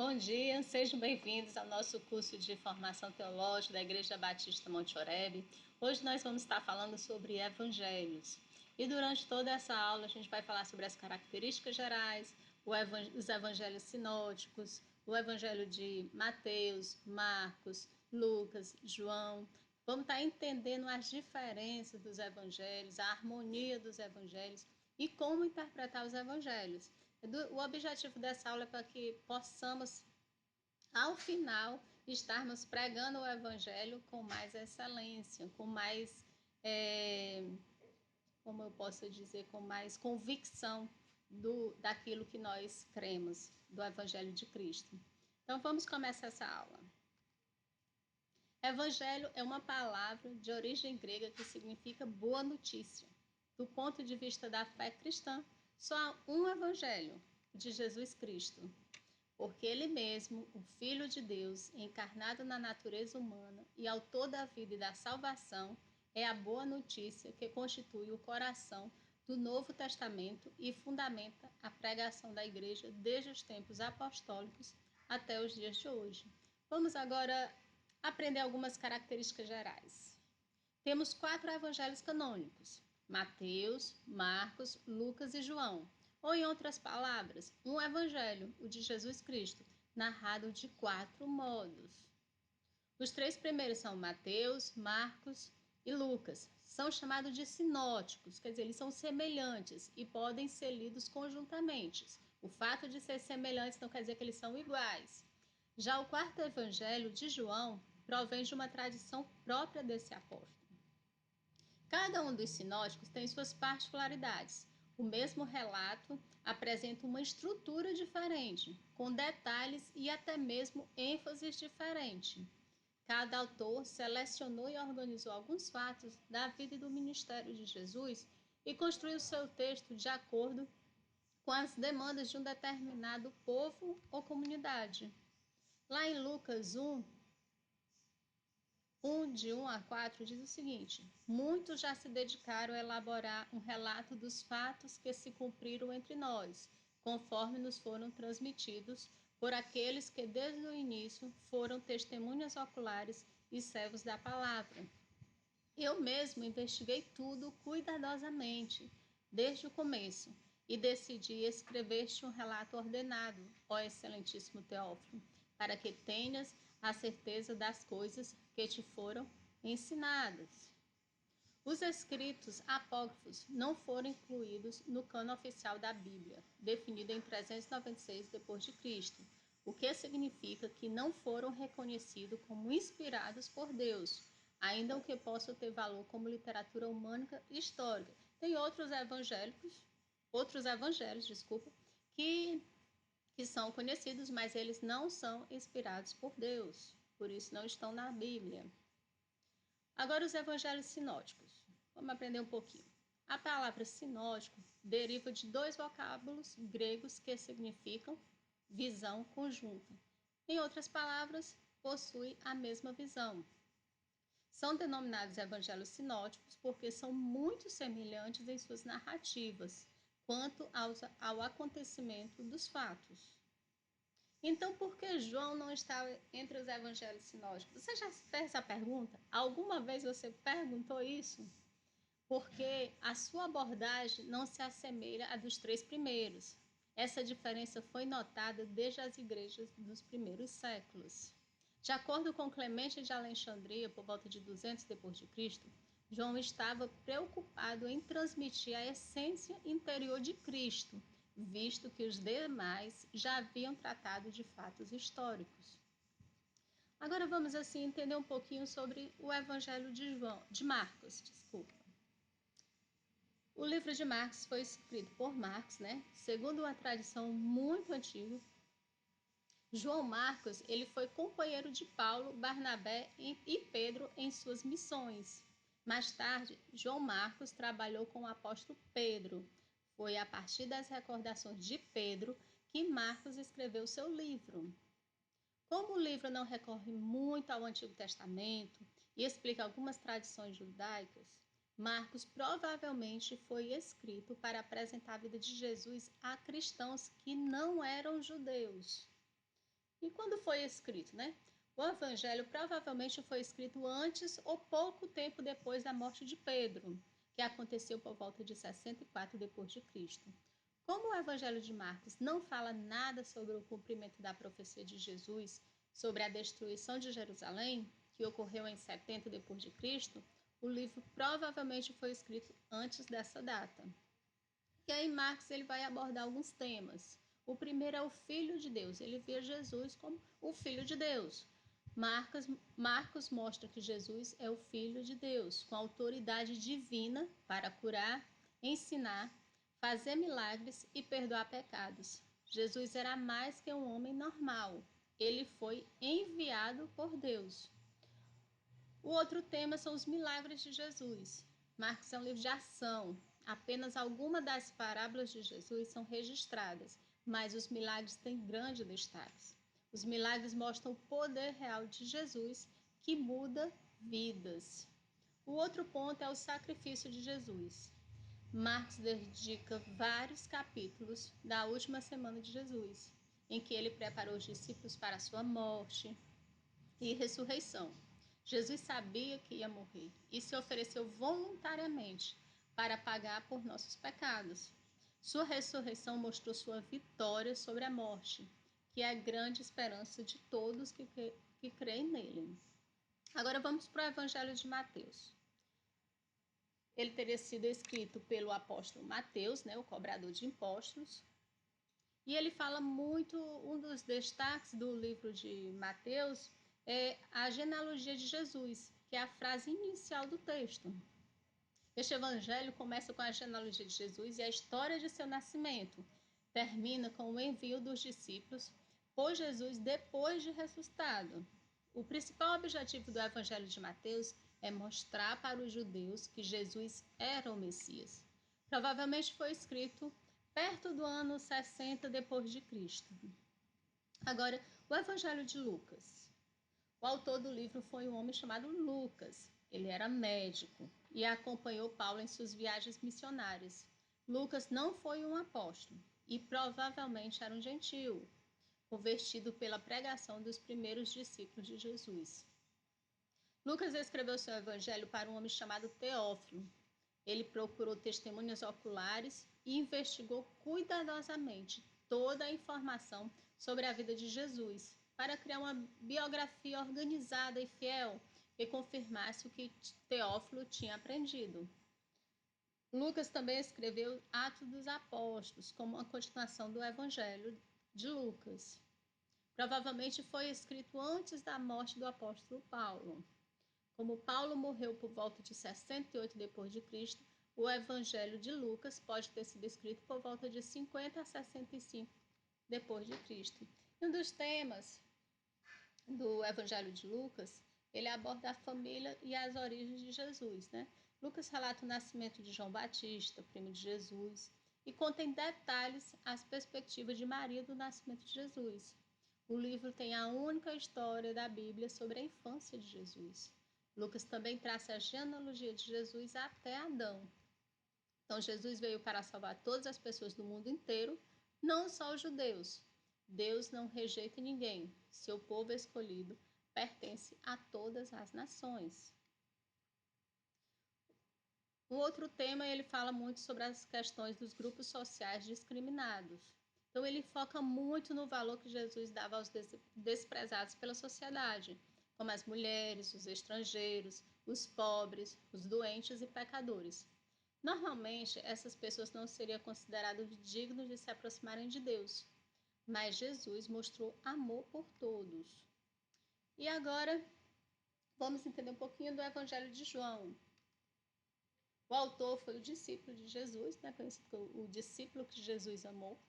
Bom dia, sejam bem-vindos ao nosso curso de formação teológica da Igreja Batista Monte Oreb. Hoje nós vamos estar falando sobre evangelhos. E durante toda essa aula a gente vai falar sobre as características gerais, os evangelhos sinóticos, o evangelho de Mateus, Marcos, Lucas, João. Vamos estar entendendo as diferenças dos evangelhos, a harmonia dos evangelhos e como interpretar os evangelhos. O objetivo dessa aula é para que possamos, ao final, estarmos pregando o evangelho com mais excelência, com mais, como eu posso dizer, com mais convicção daquilo que nós cremos, do evangelho de Cristo. Então vamos começar essa aula. Evangelho é uma palavra de origem grega que significa boa notícia. Do ponto de vista da fé cristã, só há um evangelho, o de Jesus Cristo, porque ele mesmo, o Filho de Deus, encarnado na natureza humana e autor da vida e da salvação, é a boa notícia que constitui o coração do Novo Testamento e fundamenta a pregação da igreja desde os tempos apostólicos até os dias de hoje. Vamos agora aprender algumas características gerais. Temos 4 evangelhos canônicos: Mateus, Marcos, Lucas e João. Ou, em outras palavras, um evangelho, o de Jesus Cristo, narrado de 4 modos. Os 3 primeiros são Mateus, Marcos e Lucas. São chamados de sinóticos, quer dizer, eles são semelhantes e podem ser lidos conjuntamente. O fato de ser semelhantes não quer dizer que eles são iguais. Já o 4º evangelho, de João, provém de uma tradição própria desse apóstolo. Cada um dos sinóticos tem suas particularidades. O mesmo relato apresenta uma estrutura diferente, com detalhes e até mesmo ênfases diferentes. Cada autor selecionou e organizou alguns fatos da vida e do ministério de Jesus e construiu seu texto de acordo com as demandas de um determinado povo ou comunidade. Lá em Lucas 1, de 1 a 4, diz o seguinte: muitos já se dedicaram a elaborar um relato dos fatos que se cumpriram entre nós, conforme nos foram transmitidos por aqueles que desde o início foram testemunhas oculares e servos da palavra. Eu mesmo investiguei tudo cuidadosamente, desde o começo, e decidi escrever-te um relato ordenado, ó excelentíssimo Teófilo, para que tenhas a certeza das coisas que te foram ensinadas. Os escritos apócrifos não foram incluídos no cânon oficial da Bíblia, definido em 396 d.C., o que significa que não foram reconhecidos como inspirados por Deus, ainda que possam ter valor como literatura humana e histórica. Tem outros evangelhos, que são conhecidos, mas eles não são inspirados por Deus, por isso não estão na Bíblia. Agora os evangelhos sinóticos. Vamos aprender um pouquinho. A palavra sinótico deriva de 2 vocábulos gregos que significam visão conjunta. Em outras palavras, possui a mesma visão. São denominados evangelhos sinóticos porque são muito semelhantes em suas narrativas quanto ao acontecimento dos fatos. Então, por que João não está entre os evangelhos sinóticos? Você já fez essa pergunta? Alguma vez você perguntou isso? Porque a sua abordagem não se assemelha à dos 3 primeiros. Essa diferença foi notada desde as igrejas dos primeiros séculos. De acordo com Clemente de Alexandria, por volta de 200 d.C., João estava preocupado em transmitir a essência interior de Cristo, visto que os demais já haviam tratado de fatos históricos. Agora vamos assim entender um pouquinho sobre o Evangelho de Marcos. O livro de Marcos foi escrito por Marcos, segundo uma tradição muito antiga. João Marcos, ele foi companheiro de Paulo, Barnabé e Pedro em suas missões. Mais tarde, João Marcos trabalhou com o apóstolo Pedro. Foi a partir das recordações de Pedro que Marcos escreveu seu livro. Como o livro não recorre muito ao Antigo Testamento e explica algumas tradições judaicas, Marcos provavelmente foi escrito para apresentar a vida de Jesus a cristãos que não eram judeus. E quando foi escrito, né? O evangelho provavelmente foi escrito antes ou pouco tempo depois da morte de Pedro, que aconteceu por volta de 64 depois de Cristo. Como o evangelho de Marcos não fala nada sobre o cumprimento da profecia de Jesus sobre a destruição de Jerusalém, que ocorreu em 70 depois de Cristo, o livro provavelmente foi escrito antes dessa data. E aí Marcos ele vai abordar alguns temas. O primeiro é o Filho de Deus. Ele vê Jesus como o Filho de Deus. Marcos mostra que Jesus é o Filho de Deus, com autoridade divina para curar, ensinar, fazer milagres e perdoar pecados. Jesus era mais que um homem normal. Ele foi enviado por Deus. O outro tema são os milagres de Jesus. Marcos é um livro de ação. Apenas algumas das parábolas de Jesus são registradas, mas os milagres têm grande destaque. Os milagres mostram o poder real de Jesus que muda vidas. O outro ponto é o sacrifício de Jesus. Marcos dedica vários capítulos da última semana de Jesus, em que ele preparou os discípulos para a sua morte e ressurreição. Jesus sabia que ia morrer e se ofereceu voluntariamente para pagar por nossos pecados. Sua ressurreição mostrou sua vitória sobre a morte, que é a grande esperança de todos que creem nele. Agora vamos para o Evangelho de Mateus. Ele teria sido escrito pelo apóstolo Mateus, né, o cobrador de impostos. E ele fala muito, um dos destaques do livro de Mateus é a genealogia de Jesus, que é a frase inicial do texto. Este evangelho começa com a genealogia de Jesus e a história de seu nascimento. Termina com o envio dos discípulos por Jesus depois de ressuscitado. O principal objetivo do evangelho de Mateus é mostrar para os judeus que Jesus era o Messias. Provavelmente foi escrito perto do ano 60 depois de Cristo. Agora, o evangelho de Lucas. O autor do livro foi um homem chamado Lucas. Ele era médico e acompanhou Paulo em suas viagens missionárias. Lucas não foi um apóstolo e provavelmente era um gentio, convertido pela pregação dos primeiros discípulos de Jesus. Lucas escreveu seu evangelho para um homem chamado Teófilo. Ele procurou testemunhas oculares e investigou cuidadosamente toda a informação sobre a vida de Jesus, para criar uma biografia organizada e fiel que confirmasse o que Teófilo tinha aprendido. Lucas também escreveu Atos dos Apóstolos, como uma continuação do Evangelho de Lucas. Provavelmente foi escrito antes da morte do apóstolo Paulo. Como Paulo morreu por volta de 68 depois de Cristo, o Evangelho de Lucas pode ter sido escrito por volta de 50 a 65 depois de Cristo. E um dos temas do Evangelho de Lucas, ele aborda a família e as origens de Jesus, né? Lucas relata o nascimento de João Batista, primo de Jesus, e conta em detalhes as perspectivas de Maria do nascimento de Jesus. O livro tem a única história da Bíblia sobre a infância de Jesus. Lucas também traça a genealogia de Jesus até Adão. Então, Jesus veio para salvar todas as pessoas do mundo inteiro, não só os judeus. Deus não rejeita ninguém. Seu povo escolhido pertence a todas as nações. O outro tema, ele fala muito sobre as questões dos grupos sociais discriminados. Então, ele foca muito no valor que Jesus dava aos desprezados pela sociedade, como as mulheres, os estrangeiros, os pobres, os doentes e pecadores. Normalmente, essas pessoas não seriam consideradas dignas de se aproximarem de Deus, mas Jesus mostrou amor por todos. E agora, vamos entender um pouquinho do Evangelho de João. O autor foi o discípulo de Jesus, né, conhecido como o discípulo que Jesus amou,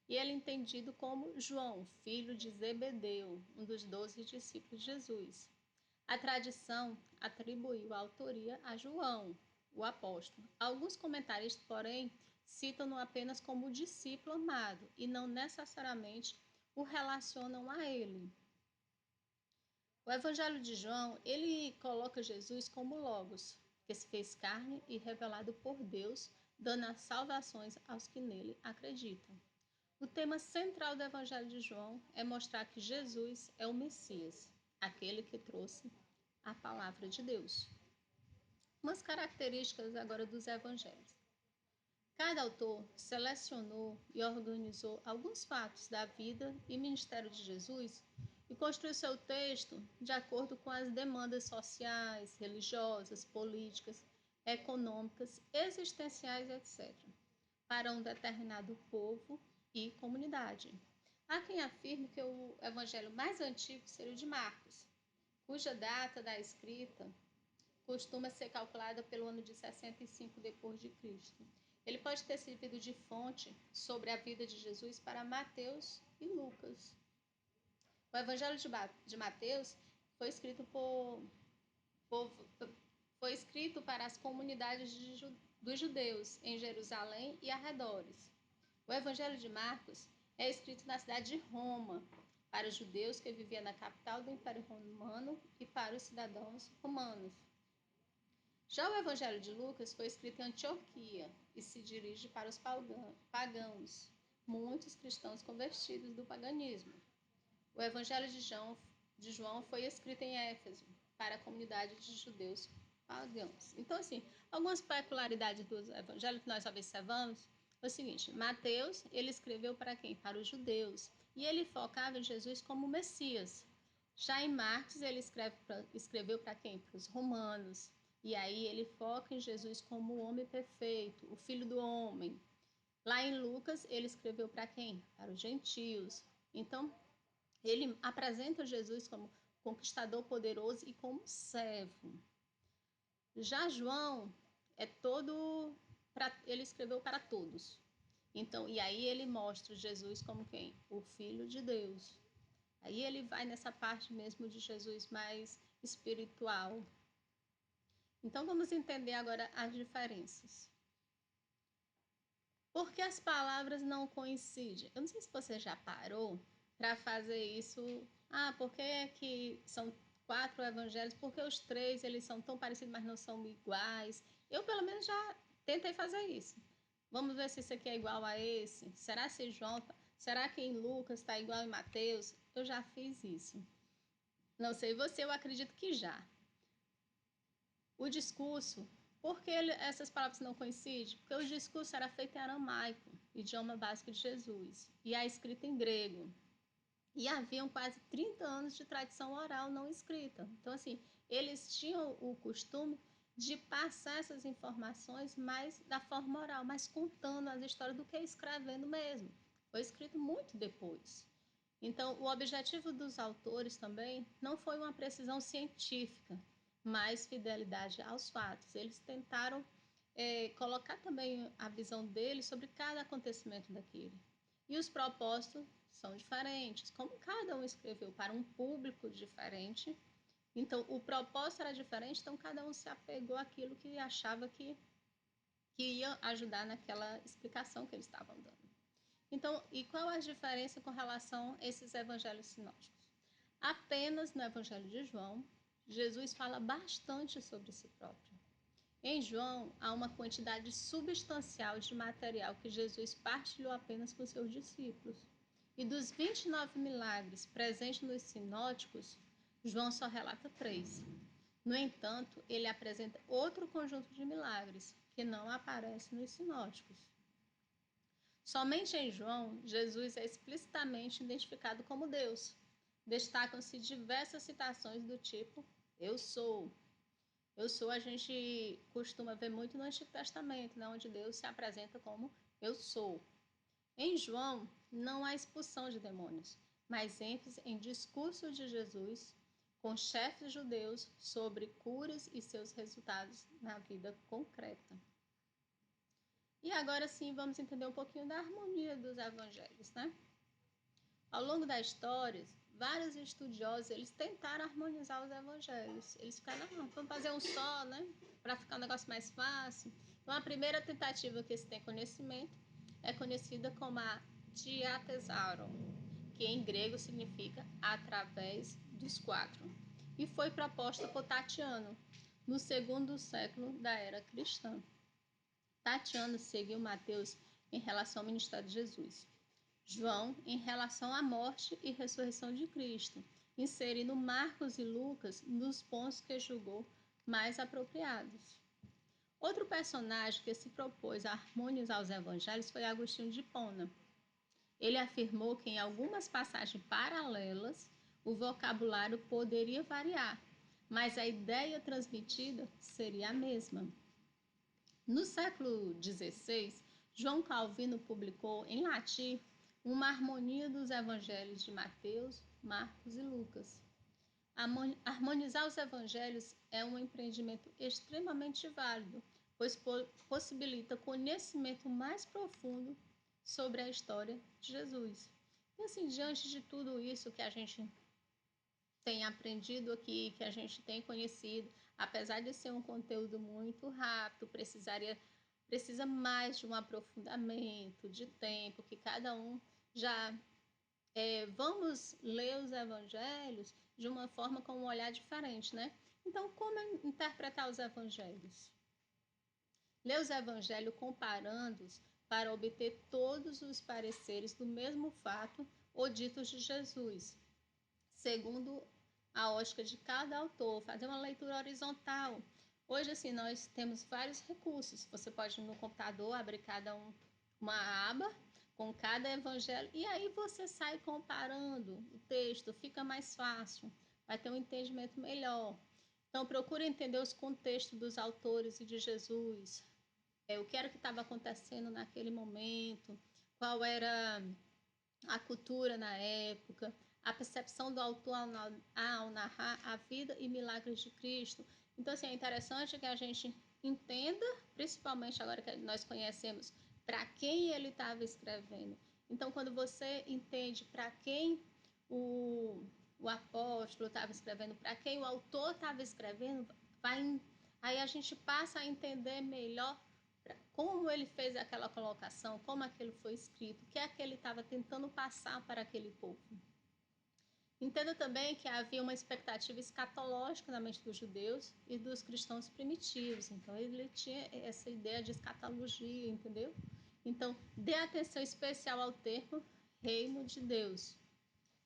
e ele é entendido como João, filho de Zebedeu, um dos 12 discípulos de Jesus. A tradição atribuiu a autoria a João, o apóstolo. Alguns comentaristas, porém, citam-no apenas como discípulo amado e não necessariamente o relacionam a ele. O Evangelho de João, ele coloca Jesus como Logos, que se fez carne e revelado por Deus, dando as salvações aos que nele acreditam. O tema central do Evangelho de João é mostrar que Jesus é o Messias, aquele que trouxe a palavra de Deus. Umas características agora dos evangelhos. Cada autor selecionou e organizou alguns fatos da vida e ministério de Jesus e construiu seu texto de acordo com as demandas sociais, religiosas, políticas, econômicas, existenciais, etc., para um determinado povo e comunidade. Há quem afirme que o evangelho mais antigo seria o de Marcos, cuja data da escrita costuma ser calculada pelo ano de 65 depois de Cristo. Ele pode ter servido de fonte sobre a vida de Jesus para Mateus e Lucas. O Evangelho de Mateus foi escrito foi escrito para as comunidades dos judeus em Jerusalém e arredores. O Evangelho de Marcos é escrito na cidade de Roma, para os judeus que viviam na capital do Império Romano e para os cidadãos romanos. Já o Evangelho de Lucas foi escrito em Antioquia e se dirige para os pagãos, muitos cristãos convertidos do paganismo. O Evangelho de João foi escrito em Éfeso, para a comunidade de judeus pagãos. Então, assim, algumas peculiaridades do Evangelho que nós observamos é o seguinte: Mateus, ele escreveu para quem? Para os judeus. E ele focava em Jesus como Messias. Já em Marcos, ele escreveu para quem? Para os romanos. E aí ele foca em Jesus como o homem perfeito, o filho do homem. Lá em Lucas, ele escreveu para quem? Para os gentios. Então, ele apresenta Jesus como conquistador poderoso e como servo. Já João ele escreveu para todos. Então, e aí ele mostra Jesus como quem? O filho de Deus. Aí ele vai nessa parte mesmo de Jesus mais espiritual. Então, vamos entender agora as diferenças. Por que as palavras não coincidem? Eu não sei se você já parou para fazer isso. Por que é que são 4 evangelhos? Porque os 3 eles são tão parecidos, mas não são iguais? Eu, pelo menos, já tentei fazer isso. Vamos ver se isso aqui é igual a esse. Será que João? Será que em Lucas está igual em Mateus? Eu já fiz isso. Não sei você, eu acredito que já. O discurso, por que essas palavras não coincidem? Porque o discurso era feito em aramaico, idioma básico de Jesus, e a escrita em grego. E haviam quase 30 anos de tradição oral não escrita. Então, assim, eles tinham o costume de passar essas informações mais da forma oral, mais contando as histórias do que escrevendo mesmo. Foi escrito muito depois. Então, o objetivo dos autores também não foi uma precisão científica, mas fidelidade aos fatos. Eles tentaram colocar também a visão deles sobre cada acontecimento daquele. E os propósitos são diferentes, como cada um escreveu para um público diferente. Então, o propósito era diferente, então cada um se apegou àquilo que achava que ia ajudar naquela explicação que eles estavam dando. Então, e qual a diferença com relação a esses evangelhos sinóticos? Apenas no Evangelho de João, Jesus fala bastante sobre si próprio. Em João, há uma quantidade substancial de material que Jesus partilhou apenas com seus discípulos. E dos 29 milagres presentes nos sinóticos, João só relata 3. No entanto, ele apresenta outro conjunto de milagres que não aparece nos sinóticos. Somente em João, Jesus é explicitamente identificado como Deus. Destacam-se diversas citações do tipo eu sou. Eu sou, a gente costuma ver muito no Antigo Testamento, né, onde Deus se apresenta como eu sou. Em João, não há expulsão de demônios, mas ênfase em discurso de Jesus com chefes judeus sobre curas e seus resultados na vida concreta. E agora sim, vamos entender um pouquinho da harmonia dos evangelhos, né? Ao longo da história, vários estudiosos, eles tentaram harmonizar os evangelhos. Eles ficaram, vamos fazer um só, né? Para ficar um negócio mais fácil. Então, a primeira tentativa que se tem conhecimento é conhecida como a diatesauron, que em grego significa através dos 4. E foi proposta por Tatiano, no 2º século da era cristã. Tatiano seguiu Mateus em relação ao ministério de Jesus. João em relação à morte e ressurreição de Cristo, inserindo Marcos e Lucas nos pontos que julgou mais apropriados. Outro personagem que se propôs a harmonizar os evangelhos foi Agostinho de Hipona. Ele afirmou que em algumas passagens paralelas o vocabulário poderia variar, mas a ideia transmitida seria a mesma. No século XVI, João Calvino publicou em latim uma harmonia dos evangelhos de Mateus, Marcos e Lucas. Harmonizar os evangelhos é um empreendimento extremamente válido, pois possibilita conhecimento mais profundo sobre a história de Jesus. E assim, diante de tudo isso que a gente tem aprendido aqui, que a gente tem conhecido, apesar de ser um conteúdo muito rápido, precisa mais de um aprofundamento, de tempo, que cada um já vamos ler os evangelhos de uma forma com um olhar diferente, né? Então, como interpretar os evangelhos? Ler os evangelhos comparando-os para obter todos os pareceres do mesmo fato ou ditos de Jesus, segundo a ótica de cada autor, fazer uma leitura horizontal. Hoje, assim, nós temos vários recursos. Você pode, no computador, abrir uma aba com cada evangelho e aí você sai comparando o texto, fica mais fácil, vai ter um entendimento melhor. Então, procure entender os contextos dos autores e de Jesus, o que era que estava acontecendo naquele momento, qual era a cultura na época, a percepção do autor ao narrar a vida e milagres de Cristo. Então, assim, é interessante que a gente entenda, principalmente agora que nós conhecemos para quem ele estava escrevendo. Então, quando você entende para quem o apóstolo estava escrevendo, para quem o autor estava escrevendo, aí a gente passa a entender melhor como ele fez aquela colocação, como aquilo foi escrito, o que é que ele estava tentando passar para aquele povo. Entenda também que havia uma expectativa escatológica na mente dos judeus e dos cristãos primitivos. Então, ele tinha essa ideia de escatologia, entendeu? Então, dê atenção especial ao termo reino de Deus.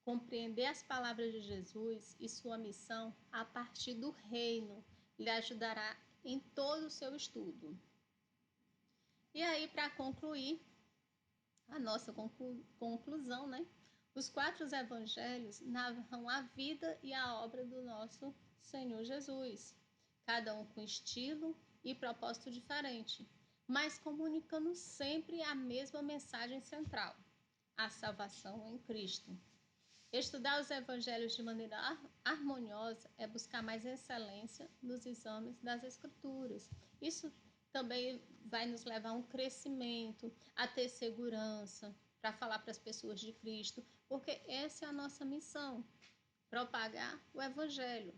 Compreender as palavras de Jesus e sua missão a partir do reino lhe ajudará em todo o seu estudo. E aí, para concluir a nossa conclusão, né? Os 4 evangelhos narram a vida e a obra do nosso Senhor Jesus, cada um com estilo e propósito diferente, mas comunicando sempre a mesma mensagem central: a salvação em Cristo. Estudar os evangelhos de maneira harmoniosa é buscar mais excelência nos exames das Escrituras. Isso também vai nos levar a um crescimento, a ter segurança para falar para as pessoas de Cristo, porque essa é a nossa missão: propagar o Evangelho,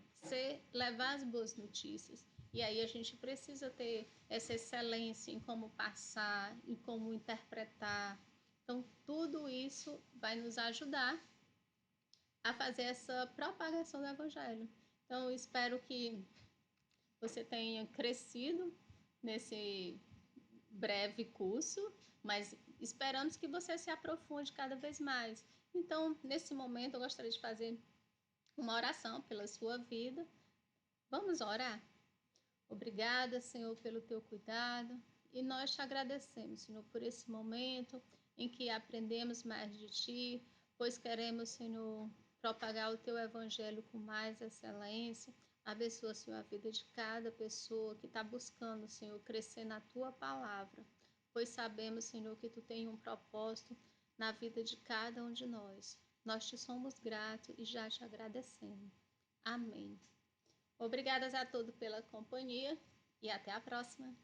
levar as boas notícias. E aí a gente precisa ter essa excelência em como passar, em como interpretar. Então, tudo isso vai nos ajudar a fazer essa propagação do Evangelho. Então, eu espero que você tenha crescido nesse breve curso, mas esperamos que você se aprofunde cada vez mais. Então, nesse momento, eu gostaria de fazer uma oração pela sua vida. Vamos orar? Obrigada, Senhor, pelo teu cuidado, e nós te agradecemos, Senhor, por esse momento em que aprendemos mais de ti, pois queremos, Senhor, propagar o teu evangelho com mais excelência. Abençoa, Senhor, a vida de cada pessoa que está buscando, Senhor, crescer na tua palavra, pois sabemos, Senhor, que tu tem um propósito na vida de cada um de nós. Nós te somos gratos e já te agradecemos. Amém. Obrigadas a todos pela companhia e até a próxima.